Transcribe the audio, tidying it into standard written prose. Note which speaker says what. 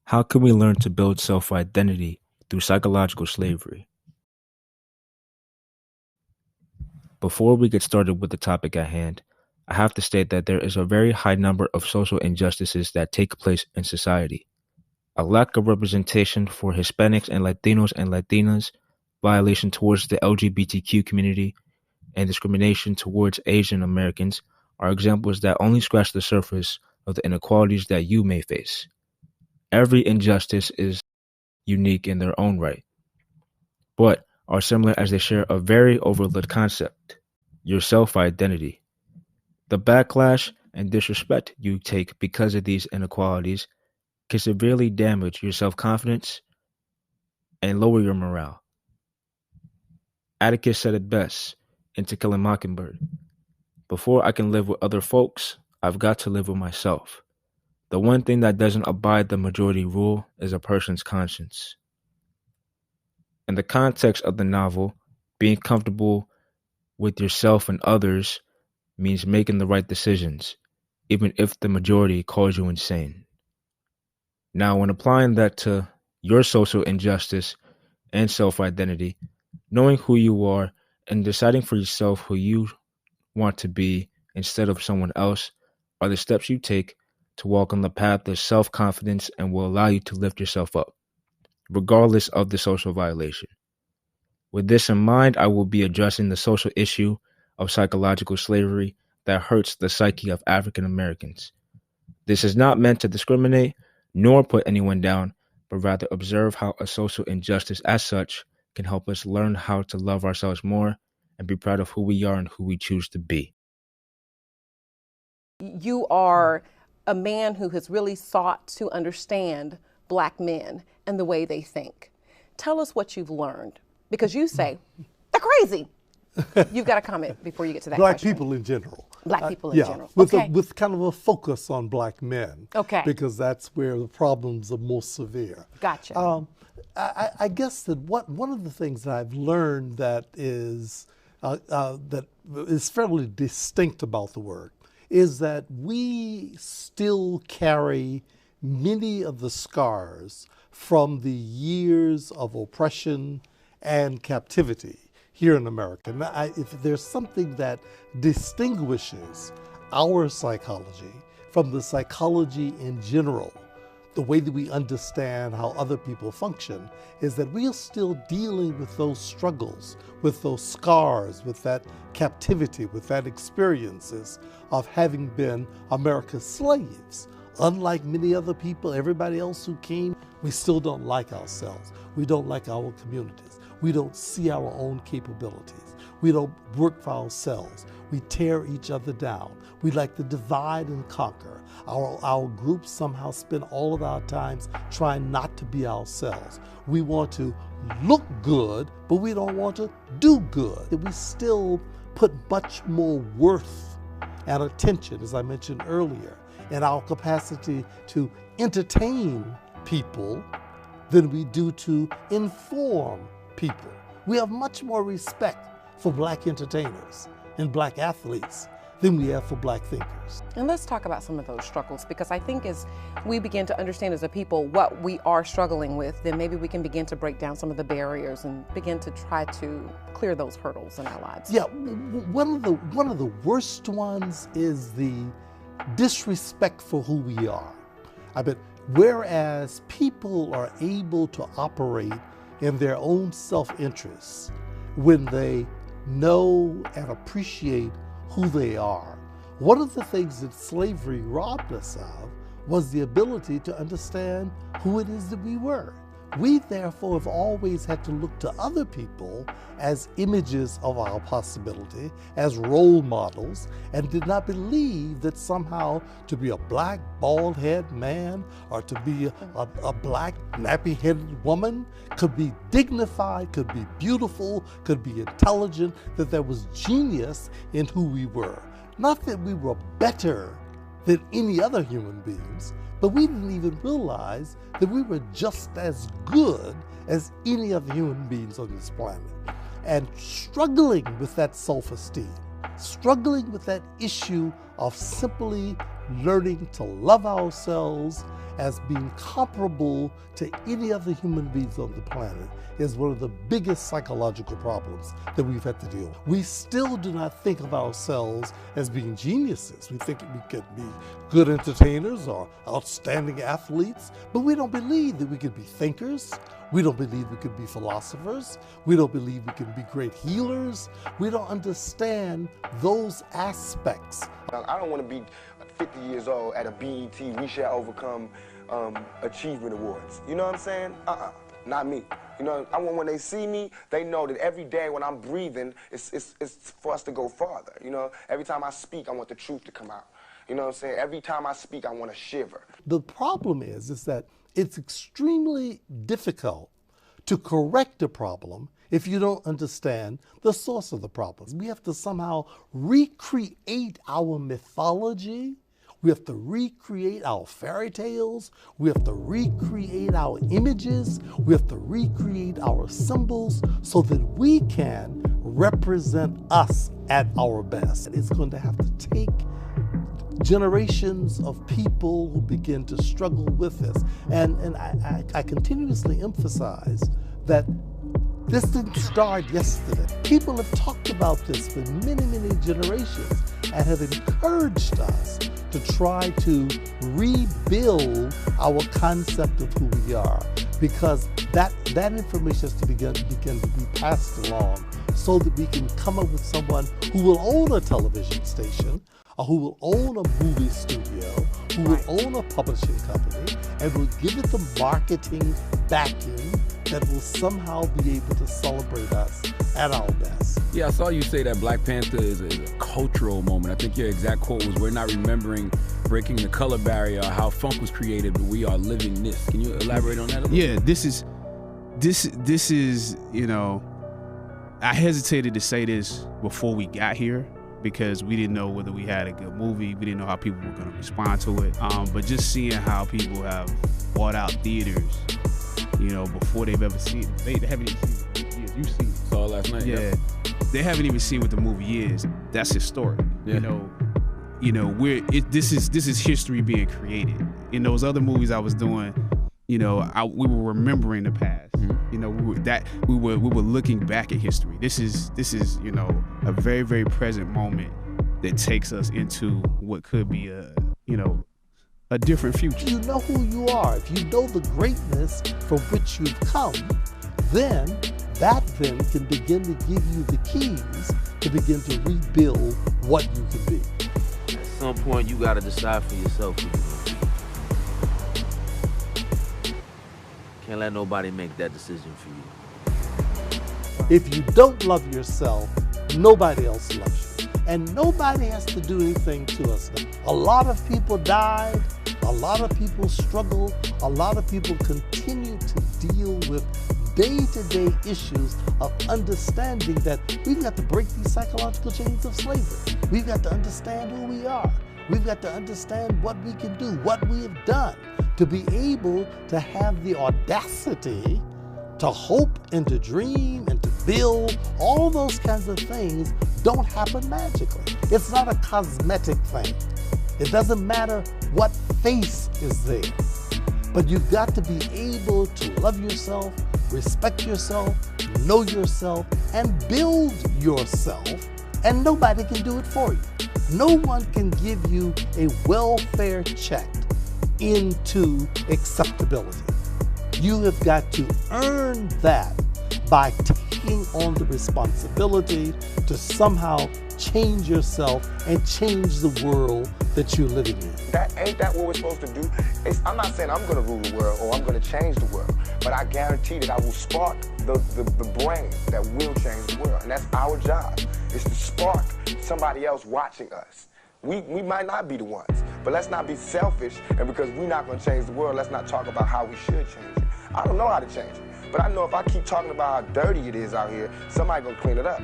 Speaker 1: How can we learn to build self-identity through psychological slavery? Before we get started with the topic at hand, I have to state that there is a very high number of social injustices that take place in society. A lack of representation for Hispanics and Latinas, violation towards the LGBTQ community, and discrimination towards Asian Americans are examples that only scratch the surface of the inequalities that you may face. Every injustice is unique in their own right, but are similar as they share a very overlooked concept: your self-identity. The backlash and disrespect you take because of these inequalities can severely damage your self-confidence and lower your morale. Atticus said it best in To Kill a Mockingbird: "Before I can live with other folks, I've got to live with myself." The one thing that doesn't abide the majority rule is a person's conscience. In the context of the novel, being comfortable with yourself and others means making the right decisions, even if the majority calls you insane. Now, when applying that to your social injustice and self-identity, knowing who you are and deciding for yourself who you want to be instead of someone else are the steps you take to walk on the path of self-confidence and will allow you to lift yourself up, regardless of the social violation. With this in mind, I will be addressing the social issue of psychological slavery that hurts the psyche of African Americans. This is not meant to discriminate nor put anyone down, but rather observe how a social injustice as such can help us learn how to love ourselves more and be proud of who we are and who we choose to be.
Speaker 2: You are a man who has really sought to understand Black men and the way they think. Tell us what you've learned, because you say they're crazy. You've got a comment before you get to that
Speaker 3: Black
Speaker 2: question.
Speaker 3: people in general.
Speaker 2: Black people in general.
Speaker 3: With kind of a focus on Black men.
Speaker 2: Okay.
Speaker 3: Because that's where the problems are most severe.
Speaker 2: Gotcha.
Speaker 3: I guess that one of the things that I've learned that is fairly distinct about the word is that we still carry many of the scars from the years of oppression and captivity here in America. Now, if there's something that distinguishes our psychology from the psychology in general, the way that we understand how other people function, is that we are still dealing with those struggles, with those scars, with that captivity, with that experiences of having been America's slaves. Unlike many other people, everybody else who came, we still don't like ourselves. We don't like our communities. We don't see our own capabilities. We don't work for ourselves. We tear each other down. We like to divide and conquer. Our groups somehow spend all of our times trying not to be ourselves. We want to look good, but we don't want to do good. We still put much more worth and attention, as I mentioned earlier, in our capacity to entertain people than we do to inform people. We have much more respect for Black entertainers and Black athletes than we have for Black thinkers.
Speaker 2: And let's talk about some of those struggles, because I think as we begin to understand as a people what we are struggling with, then maybe we can begin to break down some of the barriers and begin to try to clear those hurdles in our lives.
Speaker 3: Yeah, one of the worst ones is the disrespect for who we are. I bet whereas people are able to operate in their own self-interest when they know and appreciate who they are, one of the things that slavery robbed us of was the ability to understand who it is that we were. We therefore have always had to look to other people as images of our possibility, as role models, and did not believe that somehow to be a Black bald-headed man or to be a Black nappy-headed woman could be dignified, could be beautiful, could be intelligent, that there was genius in who we were. Not that we were better than any other human beings, but we didn't even realize that we were just as good as any other human beings on this planet. And struggling with that self-esteem, struggling with that issue of simply learning to love ourselves as being comparable to any other human beings on the planet is one of the biggest psychological problems that we've had to deal with. We still do not think of ourselves as being geniuses. We think we could be good entertainers or outstanding athletes, but we don't believe that we could be thinkers. We don't believe we could be philosophers. We don't believe we can be great healers. We don't understand those aspects.
Speaker 4: I don't want to be 50 years old at a BET We Shall Overcome Achievement Awards. You know what I'm saying? Not me. You know, I want when they see me, they know that every day when I'm breathing, it's for us to go farther. You know, every time I speak, I want the truth to come out. You know what I'm saying? Every time I speak, I want to shiver.
Speaker 3: The problem is that it's extremely difficult to correct a problem if you don't understand the source of the problem. We have to somehow recreate our mythology. We have to recreate our fairy tales. We have to recreate our images. We have to recreate our symbols so that we can represent us at our best. It's going to have to take generations of people who begin to struggle with this. And I continuously emphasize that this didn't start yesterday. People have talked about this for many, many generations and have encouraged us to try to rebuild our concept of who we are, because that information has to begin to be passed along so that we can come up with someone who will own a television station, or who will own a movie studio, who will own a publishing company, and will give it the marketing backing that will somehow be able to celebrate us at our best.
Speaker 5: Yeah, I saw you say that Black Panther is a cultural moment. I think your exact quote was, "We're not remembering breaking the color barrier or how funk was created, but we are living this." Can you elaborate on that a little?
Speaker 6: Yeah, this is, you know, I hesitated to say this before we got here because we didn't know whether we had a good movie. We didn't know how people were going to respond to it. But just seeing how people have bought out theaters, you know, before they've ever seen it. They haven't even seen it. Yeah, you've seen it.
Speaker 5: Saw it last night.
Speaker 6: Yeah. They haven't even seen what the movie is. That's historic. Yeah. You know, this is history being created. In those other movies I was doing, you know, we were remembering the past. Mm-hmm. You know, we were looking back at history. This is you know, a very, very present moment that takes us into what could be a different future.
Speaker 3: If you know who you are, if you know the greatness from which you've come, then that can begin to give you the keys to begin to rebuild what you can be.
Speaker 7: At some point, you got to decide for yourself who you're going to be. Can't let nobody make that decision for you.
Speaker 3: If you don't love yourself, nobody else loves you. And nobody has to do anything to us now. A lot of people died. A lot of people struggle. A lot of people continue to deal with day-to-day issues of understanding that we've got to break these psychological chains of slavery. We've got to understand who we are. We've got to understand what we can do, what we have done, to be able to have the audacity to hope and to dream and to build. All those kinds of things don't happen magically. It's not a cosmetic thing. It doesn't matter what face is there. But you've got to be able to love yourself, respect yourself, know yourself, and build yourself. And nobody can do it for you. No one can give you a welfare check into acceptability. You have got to earn that by taking on the responsibility to somehow change yourself and change the world that you're living in.
Speaker 4: Ain't that what we're supposed to do? I'm not saying I'm going to rule the world or I'm going to change the world, but I guarantee that I will spark the brain that will change the world. And that's our job, is to spark somebody else watching us. We might not be the ones, but let's not be selfish, and because we're not going to change the world, let's not talk about how we should change it. I don't know how to change it, but I know if I keep talking about how dirty it is out here, somebody's going to clean it up.